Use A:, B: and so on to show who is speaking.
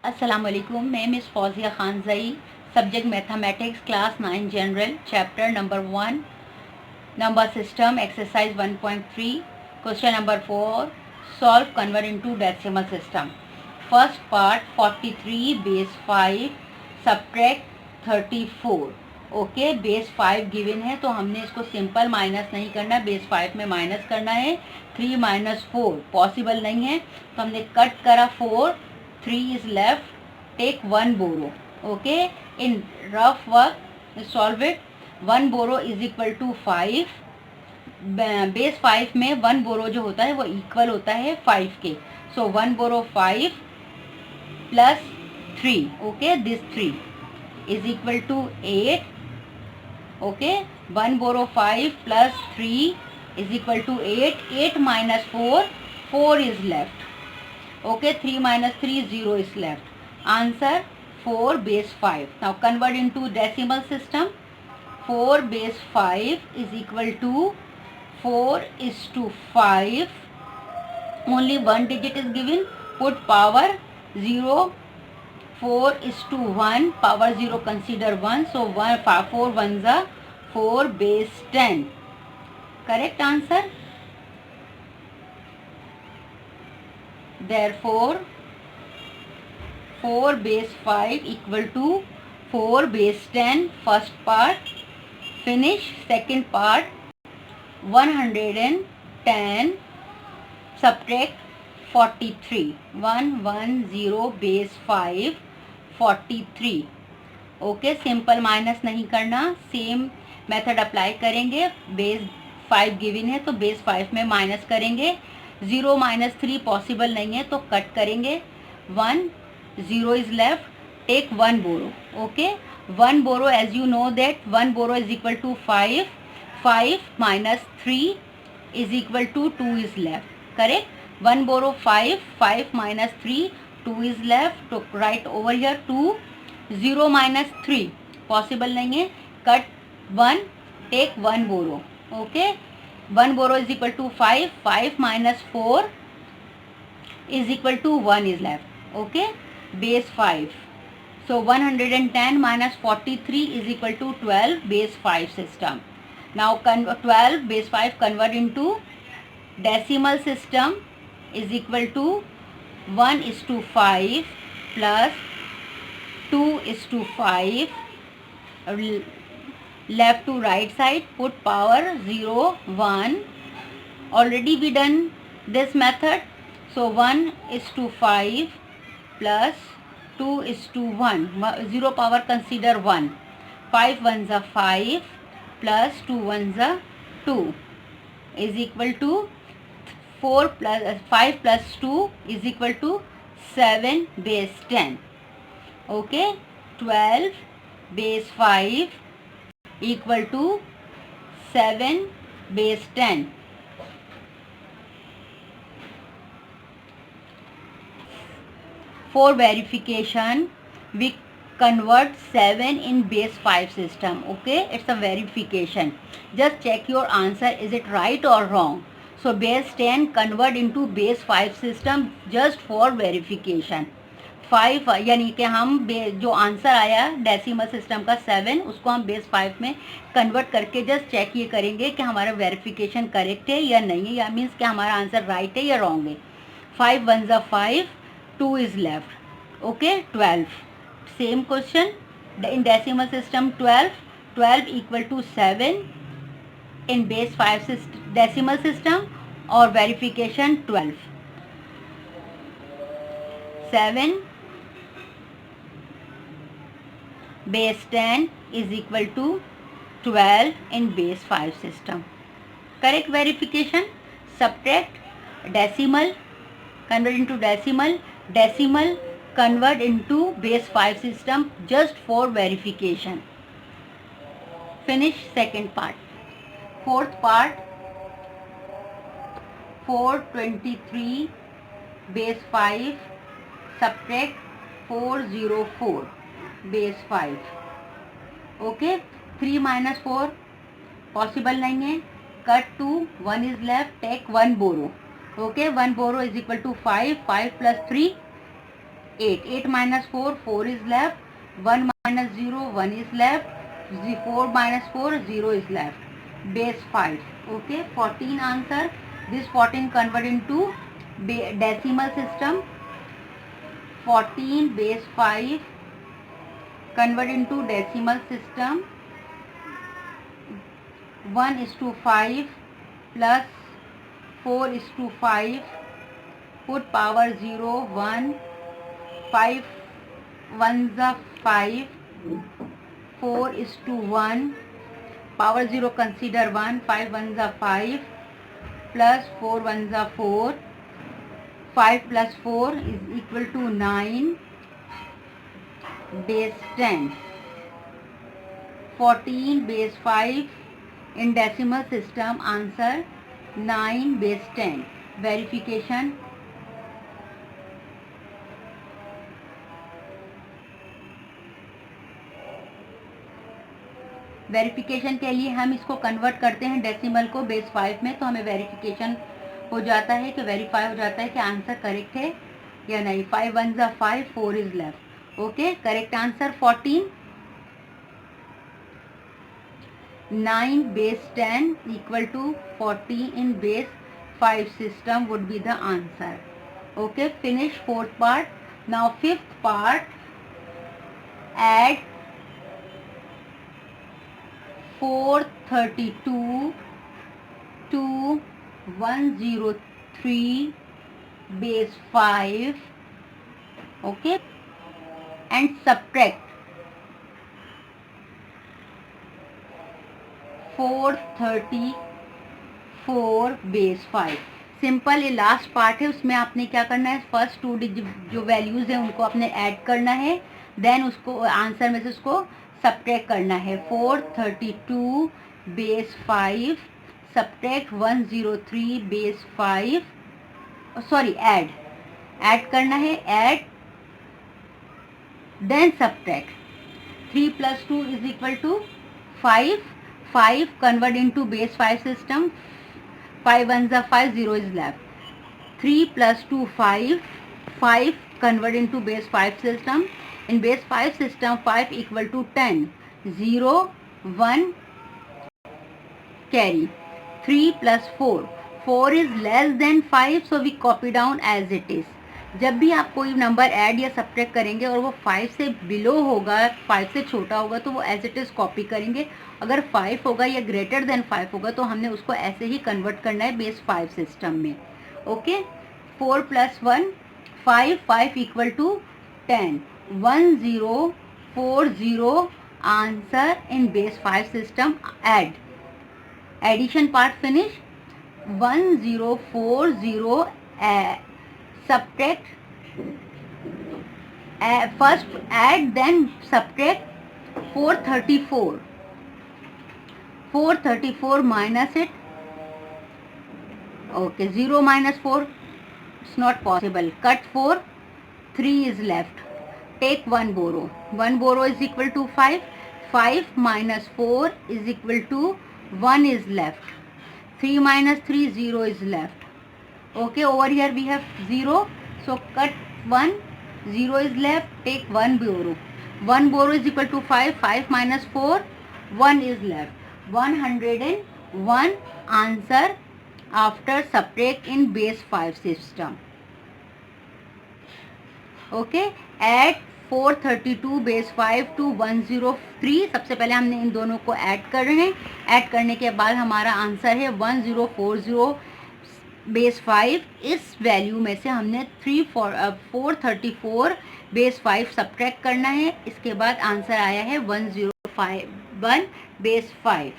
A: अस्सलामुअलैकुम, मैं मिस फौजिया खान जई, subject mathematics, class 9 general, chapter number 1, number system, exercise 1.3, question number 4, solve convert into decimal system. First part 43 base 5 subtract 34। Okay, base 5 given है तो हमने इसको simple minus नहीं करना, बेस 5 में माइनस करना है। 3 माइनस 4 पॉसिबल नहीं है तो हमने कट करा 4, 3 is left, take 1 borrow. Okay, in rough work solve it. 1 borrow is equal to 5. Base 5 में 1 बोरो जो होता है वो इक्वल होता है 5 के। So 1 borrow 5 plus 3, okay, this 3 is equal to 8। Okay, 1 borrow 5 plus 3 is equal to 8. 8 minus 4, 4 is left. Okay, 3 minus 3, 0 is left. Answer 4 base 5. Now convert into decimal system. 4 base 5 is equal to 4 is to 5. Only one digit is given. Put power 0. 4 is to 1. Power 0 consider 1. So 4 ones are 4 base 10. Correct answer. Therefore 4 base 5 equal to 4 base 10. First part finish. Second part 110 subtract 43. 110 base 5 43. Okay, simple minus नहीं करना, same method apply करेंगे। Base 5 given है तो base 5 में minus करेंगे। 0 minus 3 possible नहीं है तो कट करेंगे। 1, 0 is left, take 1 borrow. Okay, 1 borrow as you know that 1 borrow is equal to 5। 5 minus 3 is equal to 2 is left. Correct, 1 borrow 5, 5 minus 3, 2 is left. तो right over here 2। 0 minus 3 possible नहीं है, cut 1, take 1 borrow. Okay, 1 borrow is equal to 5, 5 minus 4 is equal to 1 is left. Okay, base 5। So 110 minus 43 is equal to 12 base 5 system. Now 12 base 5 convert into decimal system is equal to 1 is to 5 plus 2 is to 5. Left to right side, put power 0, 1. Already we done this method. So 1 is to 5 plus 2 is to 1. 0 power consider 1. 5 ones are 5 plus 2 ones are 2 is equal to 4 plus 5 plus 2 is equal to 7 base 10. Okay, 12 base 5 equal to 7 base 10. For verification, we convert 7 in base 5 system. Okay, it's a verification. Just check your answer, is it right or wrong. So base 10 convert into base 5 system just for verification. 5 यानी कि हम जो answer आया decimal system का 7, उसको हम base 5 में convert करके जस्ट चेक ये करेंगे कि हमारा वेरिफिकेशन करेक्ट है या नहीं है, या मीन्स कि हमारा आंसर राइट है या रॉन्ग है। 5 1 ज़ा 5, 2 is left. Okay, 12 same question in decimal system. 12 equal to 7 in base 5 decimal system और verification 12। 7 base 10 is equal to 12 in base 5 system. Correct verification. Subtract decimal, convert into decimal, decimal convert into base 5 system just for verification. Finish second part. Fourth part 423 base 5 subtract 404 base 5. Okay, 3 minus 4 possible नहीं है, cut 2, 1 is left, take 1 borrow. Okay, 1 borrow is equal to 5, 5 plus 3 8. 8 minus 4, 4 is left. 1 minus 0, 1 is left. 4 minus 4, 0 is left. Base 5. Okay, 14 answer. This 14 convert into decimal system. 14 base 5 convert into decimal system. 1:5 plus 4:5. Put power 0, 1. 5 ones are 5. 4:1. Power 0 consider 1. 5 ones are 5 plus 4 ones are 4. 5 plus 4 is equal to 9. Base 10. 14 base 5 in decimal system. Answer 9 base 10. Verification. Verification के लिए हम इसको convert करते हैं decimal को base 5 में, तो हमें वेरिफिकेशन हो जाता है कि वेरीफाई हो जाता है कि आंसर करेक्ट है या नहीं. 5 1 are 5, 4 is left. Okay, correct answer 14. 9 base 10 equal to 40 in base 5 system would be the answer. Okay, finish fourth part. Now fifth part. Add 432 to 103 base 5. Okay, and subtract 434 base 5. Simple ये last part है, उसमें आपने क्या करना है, first 2 digit जो values हैं उनको आपने ऐड करना है, देन उसको आंसर में से उसको सब्ट्रैक्ट करना है. 432 base 5 subtract 103 base 5, sorry add करना है, add then subtract. 3 plus 2 is equal to 5. 5 convert into base 5 system. 5 ones are 5, 0 is left. 3 plus 2 5. 5 convert into base 5 system. In base 5 system 5 equal to 10. 0 1 carry. 3 plus 4. 4 is less than 5, so we copy down as it is. जब भी आप कोई number add या subtract करेंगे और वो 5 से below होगा, 5 से छोटा होगा, तो वो एज इट इज़ कॉपी करेंगे. अगर 5 होगा या ग्रेटर देन 5 होगा तो हमने उसको ऐसे ही कन्वर्ट करना है बेस 5 सिस्टम में. Okay, 4 plus 1 5. 5 equal to 10. 1040 answer in base 5 system. Add. Addition part finish. 1040 subtract, first add then subtract 434. 434 minus it. Okay, 0 minus 4 it's not possible. Cut 4. 3 is left. Take 1 borrow. 1 borrow is equal to 5. 5 minus 4 is equal to 1 is left. 3 minus 3, 0 is left. Okay, over here we have 0, so cut 1. 0 is left. Take 1 borrow. 1 borrow is equal to 5. 5 minus 4, 1 is left. 101 answer after subtract in base 5 system. Okay, add 432 base 5 to 103. सबसे पहले हमने इन दोनों को add कर रहे हैं. Add करने के बाद हमारा आंसर है 1040 बेस 5. इस वैल्यू में से हमने 434 बेस 5 सब्ट्रैक्ट करना है. इसके बाद आंसर आया है 1051 बेस 5.